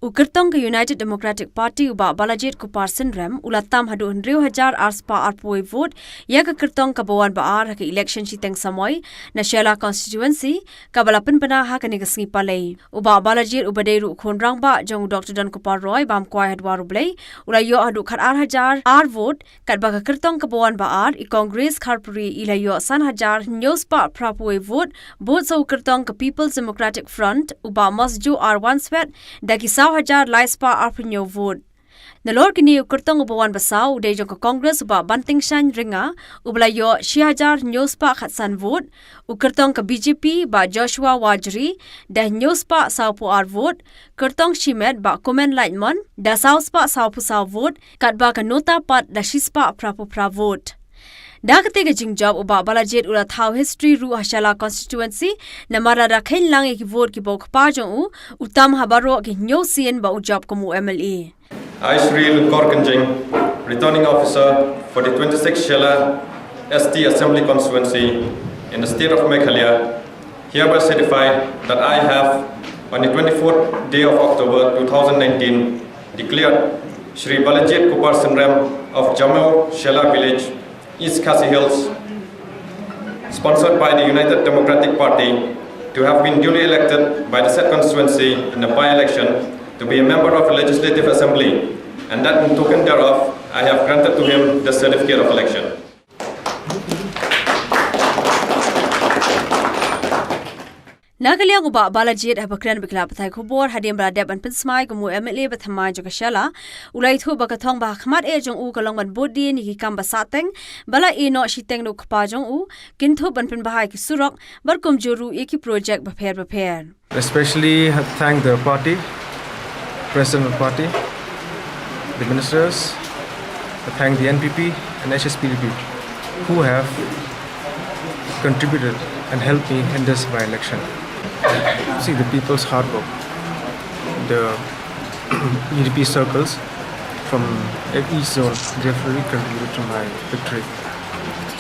Ukertong ke United Democratic Party uba Balajit Kupar Sinrem ulatam hadu 1,000 arspa arpoi vote ya ke kertong kabawan baar ke election siteng samoy na Shela constituency kabalapin pena ha ke negasngi palai uba Balajit ubadeiru khonrang ba jong Dr. Dan Kupar Roy bam kwai hadwaru blai ulayo hadu khat 1,000 ar vote kat ba ke kertong kabawan baar I Congress kharpuri ilayo san hajar nyospa prapoi vote both so kertong ke People's Democratic Front uba masju R1 swet daki 1,000 laispa arpinyo vote. Nalor kini ukertong ubawan basau de jong Congress uba banting shan ringa ublayo 6,000 nyospa khatsan vote ukertong ke BJP ba Joshua Wajri dah nyospa saupu ar vote kertong Shimet ba Komen Lightman dah sauspa saupu sau vote kat ba ke nota pat dah shispa prapu pra vote. Dah ketiga jingjob uba Balajit ula thau history ru Hashala constituency namara da khain lang ki vote ki bok pa jong u utam habaro ki nyo sien ba ujob komu MLA. I Shri Lukor Kanjing, returning officer for the 26th Shela ST Assembly constituency in the state of Meghalaya, hereby certify that I have on the 24th day of October 2019 declared Shri Balajit Kupar Sinrem of Jammu Shela village, East Khasi Hills, sponsored by the United Democratic Party, to have been duly elected by the said constituency in the by-election to be a member of the Legislative Assembly, and that in token thereof, I have granted to him the certificate of election. Nagaliang uba Balajit habakran bikla patai khubor hadim bradeb an pinsmai gumu MLA bathamai jokashala ulai thu bakathong ba khmat e jong u kalong ban bodi ni ki kam basateng bala e no shiteng no khpa jong u kinthu ban pin bahai ki surok barkum juru eki project ba pher especially thank the party, president of the party, the ministers, thank the NPP and HSPDP who have contributed and helped me in this by-election. See the people's hard work, the UDP circles from each zone, they have really contributed to my victory.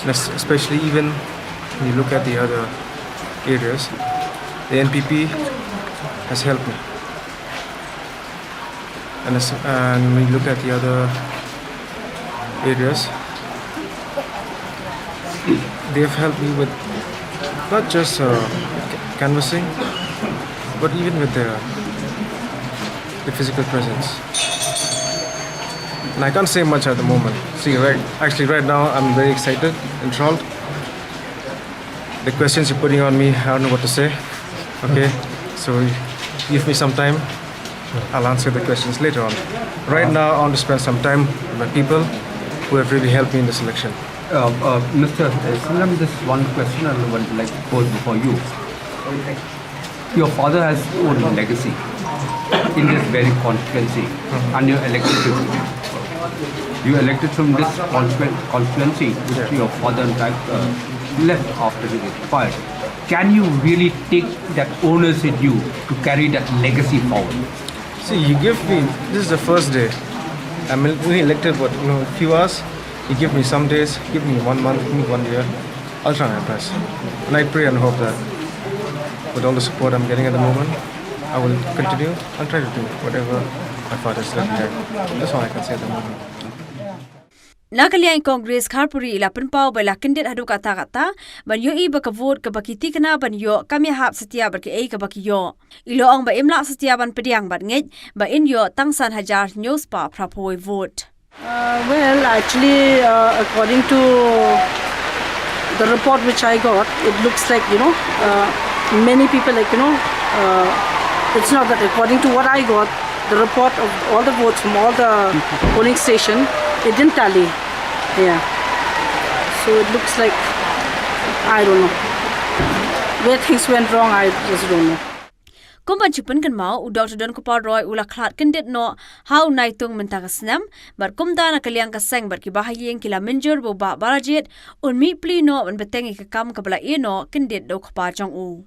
And especially even when you look at the other areas, the NPP has helped me. And when you look at the other areas, they have helped me with not just canvassing, but even with the physical presence. And I can't say much at the moment. See, right now I'm very excited, enthralled. The questions you're putting on me, I don't know what to say. Okay, so give me some time. I'll answer the questions later on. Right now, I want to spend some time with my people who have really helped me in this election. Mr. Sinrem, this one question I would like to pose before you. Your father has own legacy in this very constituency, and you're elected to. You elected from this constituency, which your father in fact left after he expired. Can you really take that onus in you to carry that legacy forward? See, you give me, this is the first day. I'm elected, a few hours. You give me some days, give me 1 month, give me 1 year. I'll try my best. And I pray and hope that with all the support I'm getting at the moment, I will continue and try to do whatever my father's left me. That's all I can say at the moment. Nagaliang Congress kharpuri ila penpau bala kindet hadu kata ban yo I baka vote ka bakiti kana ban yo kami hap setia bar ke ei ka baki yo ilo ang ba imla setia ban pediang ban ngej ba in yo tangsan hajar news pa prapoi vote. Well, actually, according to the report which I got, it looks like, many people it's not that according to what I got, the report of all the votes from all the polling station, it didn't tally. Yeah. So it looks like, I don't know. Where things went wrong, I just don't know. Kumban chipun kan mau u Dr. Dan Kupar Roy ula klat kendit no how naitung mentagasnam bar kumda na kaliang kaseng bar kibahayeng kila minjur bo ba Balajit un mi pli no ban beteng ikakam kabla ino kendit do khpa jong u.